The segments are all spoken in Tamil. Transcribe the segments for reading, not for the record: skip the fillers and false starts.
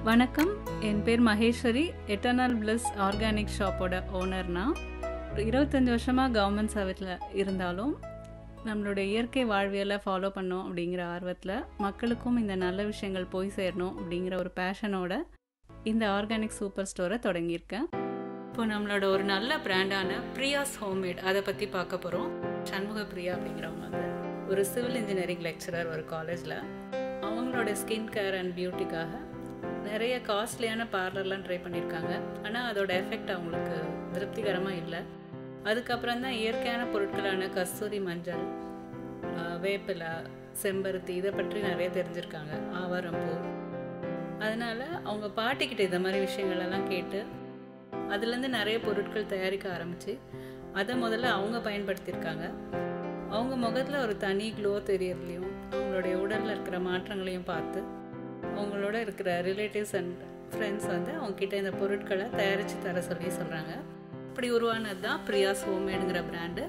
வணக்கம், என் பேர் மகேஸ்வரி. எட்டர்னல் பிளஸ் ஆர்கானிக் ஷாப்போட ஓனர்னா. 25 வருஷமாக கவர்மெண்ட் சர்வீஸில் இருந்தாலும் நம்மளுடைய இயற்கை வாழ்வியலை ஃபாலோ பண்ணோம் அப்படிங்கிற ஆர்வத்தில் மக்களுக்கும் இந்த நல்ல விஷயங்கள் போய் சேரணும் அப்படிங்கிற ஒரு பேஷனோட இந்த ஆர்கானிக் சூப்பர் ஸ்டோரை தொடங்கியிருக்கேன். இப்போ நம்மளோட ஒரு நல்ல பிராண்டான பிரியாஸ் ஹோம்மேட் அதை பற்றி பார்க்க போகிறோம். சண்முக பிரியா அப்படிங்கிறவங்க வந்து ஒரு சிவில் இன்ஜினியரிங் லெக்சரர் ஒரு காலேஜில். அவங்களோட ஸ்கின் கேர் அண்ட் பியூட்டிக்காக நிறைய காஸ்ட்லியான பார்லர்லாம் ட்ரை பண்ணியிருக்காங்க. ஆனால் அதோட எஃபெக்ட் அவங்களுக்கு திருப்திகரமாக இல்லை. அதுக்கப்புறம் தான் இயற்கையான பொருட்களான கஸ்தூரி மஞ்சள், வேப்பிலை, செம்பருத்தி இதை பற்றி நிறைய தெரிஞ்சிருக்காங்க, ஆவாரம்பூ. அதனால் அவங்க பாட்டிக்கிட்ட இந்த மாதிரி விஷயங்களெல்லாம் கேட்டு அதுலேருந்து நிறைய பொருட்கள் தயாரிக்க ஆரம்பித்து அதை முதல்ல அவங்க பயன்படுத்தியிருக்காங்க. அவங்க முகத்தில் ஒரு தனி க்ளோ தெரியறதுலையும் அவங்களுடைய உடலில் இருக்கிற மாற்றங்களையும் பார்த்து அவங்களோட இருக்கிற ரிலேட்டிவ்ஸ் அண்ட் ஃப்ரெண்ட்ஸ் வந்து அவங்கக்கிட்ட இந்த பொருட்களை தயாரித்து தர சொல்கிறாங்க. இப்படி உருவானது தான் பிரியாஸ் ஹோம்மேடுங்கிற பிராண்டு.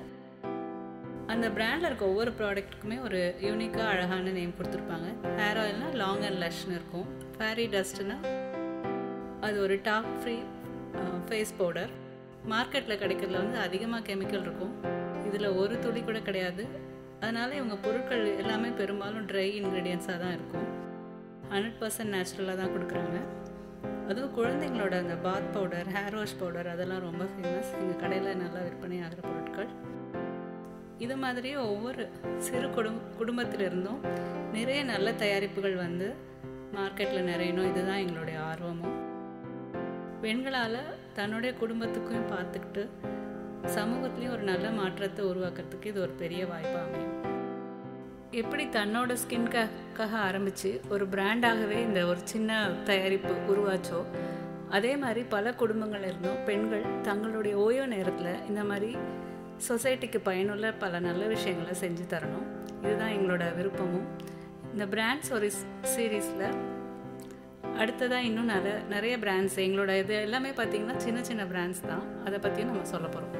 அந்த பிராண்டில் இருக்க ஒவ்வொரு ப்ராடக்ட்டுக்குமே ஒரு யூனிக்காக அழகான நேம் கொடுத்துருப்பாங்க. ஹேர் ஆயில்னால் லாங் அண்ட் லஷ்னு இருக்கும். ஃபேரி டஸ்ட்னா அது ஒரு டாக் ஃப்ரீ ஃபேஸ் பவுடர். மார்க்கெட்டில் கிடைக்கிறதுல வந்து அதிகமாக கெமிக்கல் இருக்கும், இதில் ஒரு துளி கூட கிடையாது. அதனால் இவங்க பொருட்கள் எல்லாமே பெரும்பாலும் ட்ரை இன்க்ரீடியன்ஸாக தான் இருக்கும். 100% நேச்சுரலாக தான் கொடுக்குறாங்க. அதுவும் குழந்தைங்களோட அந்த பாத் பவுடர், ஹேர் வாஷ் பவுடர் அதெல்லாம் ரொம்ப ஃபேமஸ். எங்கள் கடையில் நல்லா விற்பனை ஆகிற பொருட்கள். இது மாதிரி ஒவ்வொரு சிறு குடும்பத்திலிருந்தும் நிறைய நல்ல தயாரிப்புகள் வந்து மார்க்கெட்டில் நிறையணும். இதுதான் எங்களுடைய ஆர்வமும். பெண்களால் தன்னுடைய குடும்பத்துக்கும் பார்த்துக்கிட்டு சமூகத்துலேயும் ஒரு நல்ல மாற்றத்தை உருவாக்குறதுக்கு இது ஒரு பெரிய வாய்ப்பாக அமையும். எப்படி தன்னோட ஸ்கின்காக ஆரம்பித்து ஒரு பிராண்டாகவே இந்த ஒரு சின்ன தயாரிப்பு உருவாச்சோ, அதே மாதிரி பல குடும்பங்கள் இருந்தும் பெண்கள் தங்களுடைய ஓய்வு நேரத்தில் இந்த மாதிரி சொசைட்டிக்கு பயனுள்ள பல நல்ல விஷயங்களை செஞ்சு தரணும். இதுதான் எங்களோட விருப்பமும். இந்த பிராண்ட்ஸ் ஒரு சீரீஸில் அடுத்ததாக இன்னும் நிறைய பிராண்ட்ஸ் எங்களோட இது எல்லாமே பார்த்திங்கன்னா சின்ன சின்ன பிராண்ட்ஸ் தான். அதை பற்றியும் நம்ம சொல்ல போகிறோம்.